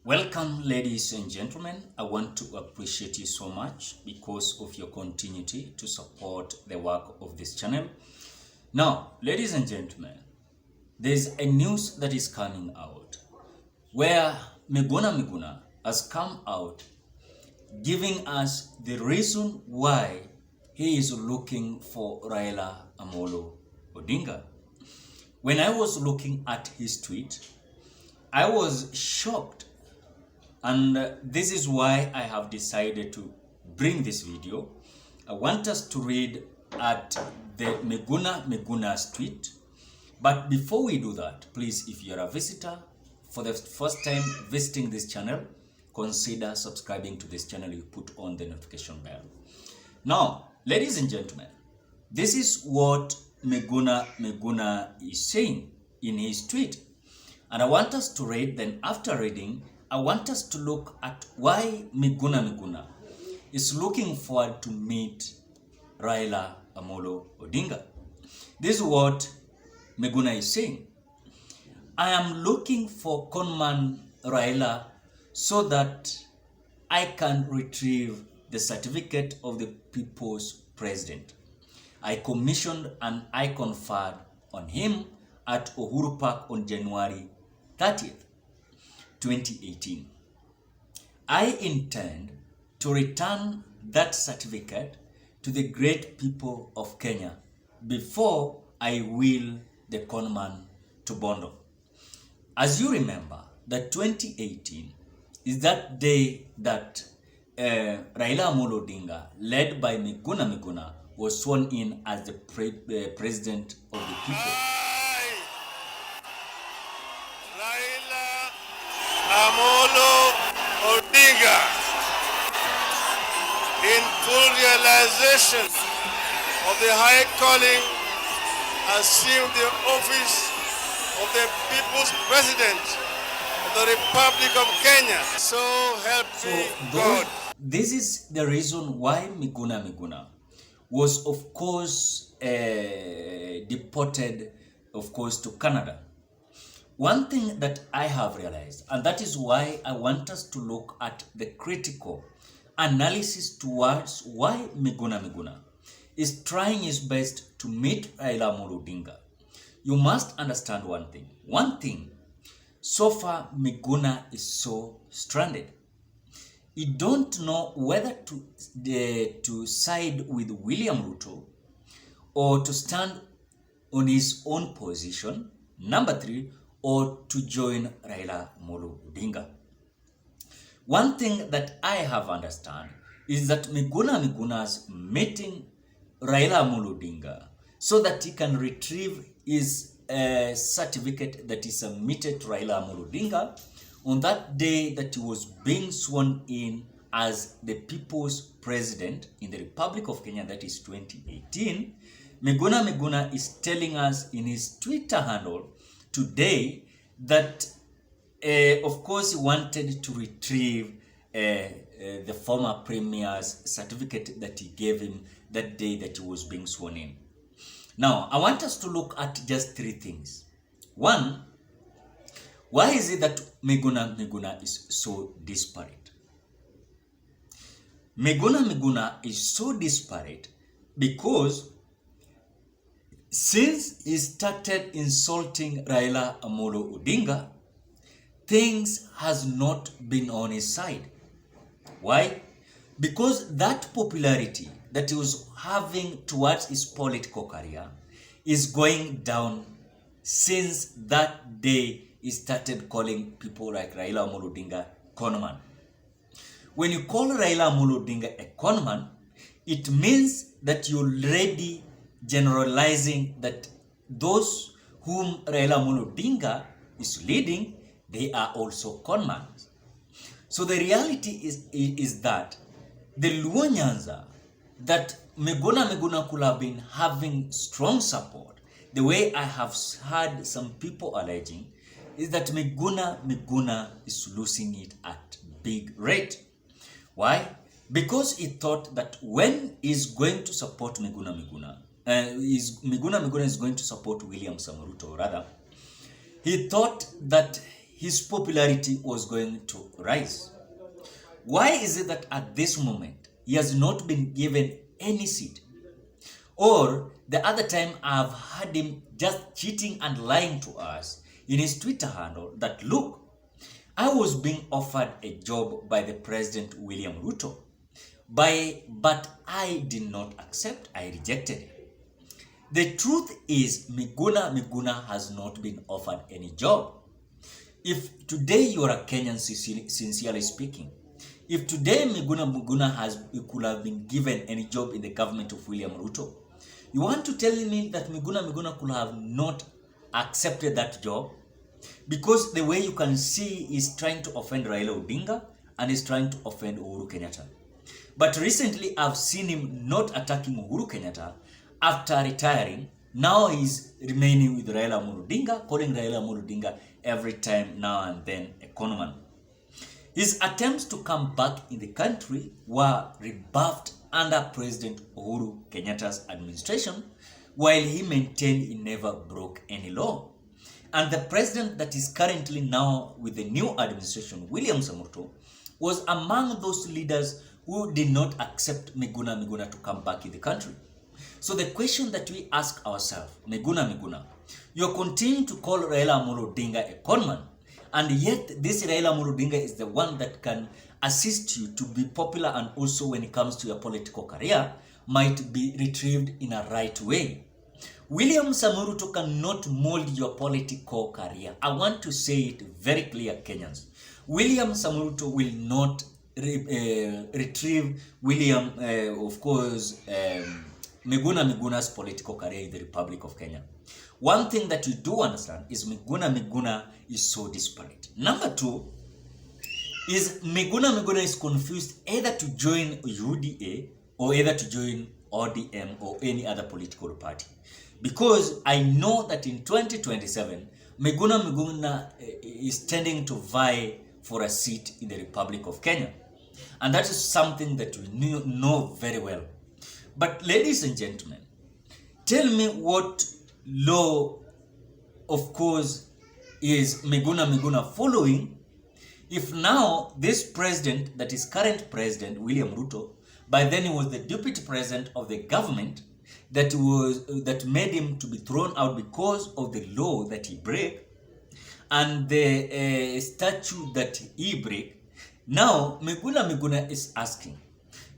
Welcome, ladies and gentlemen. I want to appreciate you so much because of your continuity to support the work of this channel. Now, ladies and gentlemen, there's a news that is coming out where Miguna has come out giving us the reason why he is looking for Raila Amolo Odinga. When I was looking at his tweet, I was shocked, and this is why I have decided to bring this video. I want us to read at the Miguna's tweet. But before we do that, please, if you're a visitor for the first time visiting this channel, consider subscribing to this channel. You put on the notification bell. Now, ladies and gentlemen, this is what Miguna is saying in his tweet. And I want us to read, then after reading, I want us to look at why Miguna is looking forward to meet Raila Amolo Odinga. This is what Miguna is saying. I am looking for conman Raila so that I can retrieve the certificate of the people's president. I commissioned and I conferred on him at Uhuru Park on January 30th, 2018. I intend to return that certificate to the great people of Kenya before I will the conman to Bondo. As you remember, that 2018 is that day that Raila Amolo Odinga, led by Miguna, was sworn in as the president of the people. Raila Amolo Odinga, in full realization of the high calling, assumed the office of the people's president of the Republic of Kenya. So help me God. This is the reason why Miguna was, of course, deported, of course, to Canada. One thing that I have realized, and that is why I want us to look at the critical analysis towards why Miguna is trying his best to meet Raila Amolo Odinga. You must understand one thing. So far Miguna is so stranded. He don't know whether to side with William Ruto or to stand on his own position. Number 3, or to join Raila Amolo Odinga. One thing that I have understand is that Miguna's meeting Raila Amolo Odinga so that he can retrieve his certificate that he submitted to Raila Amolo Odinga on that day that he was being sworn in as the people's president in the Republic of Kenya, that is 2018. Miguna is telling us in his Twitter handle today that of course he wanted to retrieve the former premier's certificate that he gave him that day that he was being sworn in. Now, I want us to look at just 3 things. 1, why is it that Miguna is so disparate? Miguna is so disparate because since he started insulting Raila Amolo Odinga, things has not been on his side. Why? Because that popularity that he was having towards his political career is going down since that day he started calling people like Raila Amolo Odinga conman. When you call Raila Amolo Odinga a conman, it means that you're already generalizing that those whom Raila Amolo Odinga is leading, they are also conmans. So the reality is that the Luo Nyanza that Miguna could have been having strong support, the way I have heard some people alleging, is that Miguna is losing it at big rate. Why? Because he thought that when he's going to support Miguna is going to support William Samoei Ruto, rather, he thought that his popularity was going to rise. Why is it that at this moment he has not been given any seat? Or the other time I've heard him just cheating and lying to us in his Twitter handle that, look, I was being offered a job by the President William Ruto, but I did not accept, I rejected it. The truth is Miguna has not been offered any job. If today you are a Kenyan, sincerely speaking, if today Miguna could have been given any job in the government of William Ruto, you want to tell me that Miguna could have not accepted that job? Because the way you can see is trying to offend Raila Odinga and is trying to offend Uhuru Kenyatta. But recently I've seen him not attacking Uhuru Kenyatta after retiring. Now he's remaining with Raila Odinga, calling Raila Odinga every time now and then a conman. His attempts to come back in the country were rebuffed under President Uhuru Kenyatta's administration, while he maintained he never broke any law. And the president that is currently now with the new administration, William Samoei, was among those leaders who did not accept Miguna to come back in the country. So the question that we ask ourselves, Miguna, you're continuing to call Raila Odinga a conman, and yet this Raila Odinga is the one that can assist you to be popular, and also when it comes to your political career, might be retrieved in a right way. William Samoei Ruto cannot mold your political career. I want to say it very clear, Kenyans. William Samoei Ruto will not retrieve Miguna's political career in the Republic of Kenya. One thing that you do understand is Miguna is so disparate. Number two is Miguna is confused either to join UDA or either to join ODM or any other political party. Because I know that in 2027, Miguna is tending to vie for a seat in the Republic of Kenya. And that is something that we know very well. But ladies and gentlemen, tell me what law, of course, is Miguna following, if now this president, that is current president, William Ruto, by then he was the deputy president of the government, that made him to be thrown out because of the law that he break and the statute that he break. Now Miguna is asking,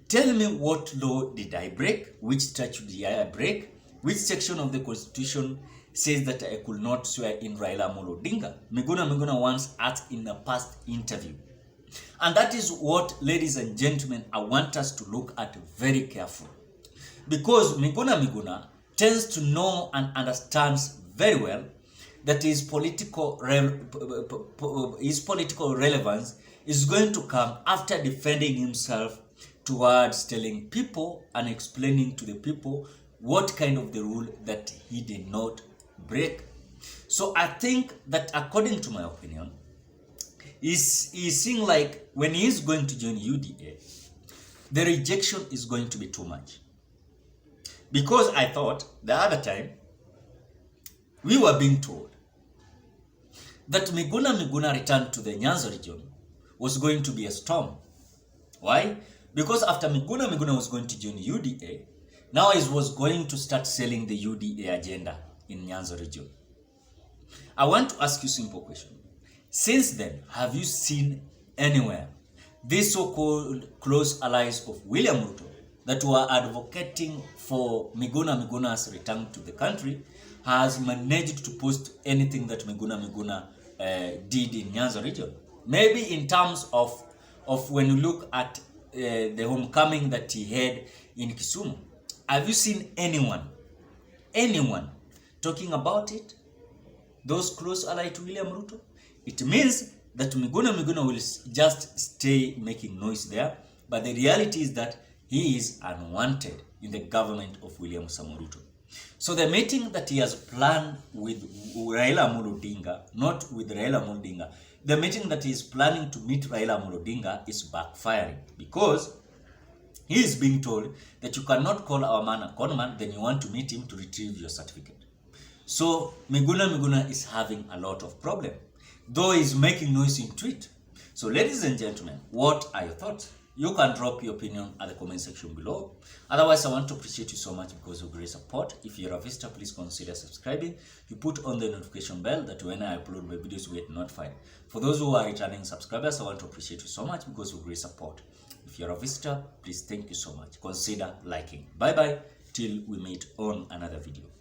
tell me what law did I break, which statute did I break, which section of the constitution says that I could not swear in Raila Odinga. Miguna once asked in a past interview. And that is what, ladies and gentlemen, I want us to look at very carefully. Because Miguna tends to know and understands very well that his political relevance is going to come after defending himself towards telling people and explaining to the people what kind of the rule that he did not break. So I think that, according to my opinion, he's seeing like when he is going to join UDA, the rejection is going to be too much. Because I thought the other time we were being told that Miguna return to the Nyanza region was going to be a storm. Why? Because after Miguna was going to join UDA, now he was going to start selling the UDA agenda in Nyanza region. I want to ask you a simple question. Since then, have you seen anywhere these so-called close allies of William Ruto that were advocating for Miguna's return to the country has managed to post anything that Miguna did in Nyanza region? Maybe in terms of when you look at the homecoming that he had in Kisumu. Have you seen anyone talking about it? Those close allies to William Ruto? It means that Miguna will just stay making noise there, but the reality is that he is unwanted in the government of William Samoei Ruto. So the meeting that he has planned with Raila Odinga, not with Raila Odinga, the meeting that he is planning to meet Raila Odinga is backfiring, because he is being told that you cannot call our man a conman, then you want to meet him to retrieve your certificate. So Miguna is having a lot of problem. though he's making noise in tweet. So ladies and gentlemen, what are your thoughts? You can drop your opinion at the comment section below. Otherwise, I want to appreciate you so much because of great support. If you're a visitor, please consider subscribing. You put on the notification bell that when I upload my videos, you get notified. For those who are returning subscribers, I want to appreciate you so much because of great support. If you're a visitor, please thank you so much. Consider liking. Bye bye till we meet on another video.